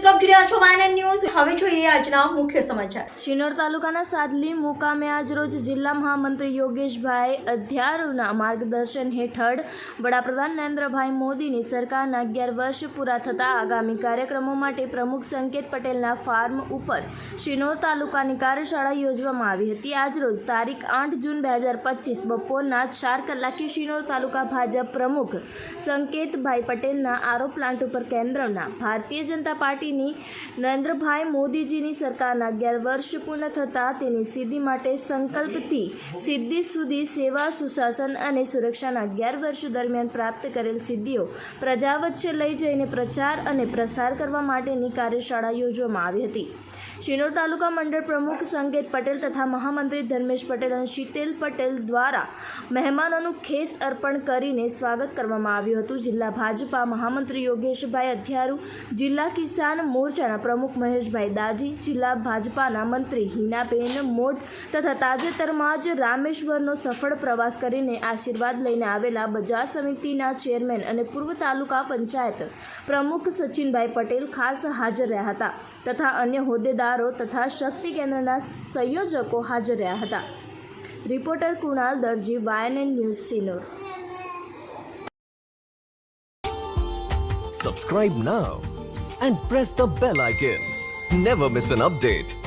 મિત્રો જોઈ રહ્યા છો વાયન ન્યૂઝ। હવે જોઈએ આજના મુખ્ય સમાચાર। શિનોર તાલુકાના સાદલી મુકામે આજરોજ જિલ્લા મહામંત્રી યોગેશભાઈ અધ્યારુના માર્ગદર્શન હેઠળ વડાપ્રધાન નરેન્દ્રભાઈ મોદીની સરકારના 11 વર્ષ પૂરા થતા આગામી કાર્યક્રમો માટે પ્રમુખ સંકેત પટેલના ફાર્મ ઉપર શિનોર તાલુકાની કાર્યશાળા યોજવામાં આવી હતી। આજરોજ તારીખ 8 જૂન 2025 બપોરના 4 કલાકે શિનોર તાલુકા ભાજપ પ્રમુખ સંકેતભાઈ પટેલના આરો પ્લાન્ટ ઉપર કેન્દ્રના ભારતીય જનતા પાર્ટીની નરેન્દ્રભાઈ મોદીજીની સરકારના 11 વર્ષ પૂર્ણ થતાં તેની સિદ્ધિ માટે સંકલ્પથી સિદ્ધિ સુધી સેવા સુશાસન અને સુરક્ષાના 11 વર્ષ દરમિયાન પ્રાપ્ત કરેલ સિદ્ધિઓ પ્રજા વચ્ચે લઈ જઈને પ્રચાર અને પ્રસાર કરવા માટેની કાર્યશાળા યોજવામાં આવી હતી। શિનોર તાલુકા મંડળ પ્રમુખ સંકેત પટેલ તથા મહામંત્રી ધર્મેશ પટેલ અને શીતલ પટેલ દ્વારા મહેમાનોનું ખેસ અર્પણ કરીને સ્વાગત કરવામાં આવ્યું હતું। જિલ્લા ભાજપા મહામંત્રી યોગેશભાઈ અધ્યારુ, જિલ્લા કિસાન મોરચાના પ્રમુખ મહેશભાઈ દાજી, જિલ્લા ભાજપાના મંત્રી હિનાબેન મોઢ તથા તાજેતરમાં જ રામેશ્વરનો સફળ પ્રવાસ કરીને આશીર્વાદ લઈને આવેલા બજાર સમિતિના ચેરમેન અને પૂર્વ તાલુકા પંચાયત પ્રમુખ સચિનભાઈ પટેલ ખાસ હાજર રહ્યા હતા તથા અન્ય હોદ્દેદારો તથા શક્તિ કેન્દ્રના સંયોજકો હાજર રહ્યા હતા। રિપોર્ટર કુણાલ દરજી, વાયન news, Sinor. Subscribe now and press the bell icon. Never miss an update.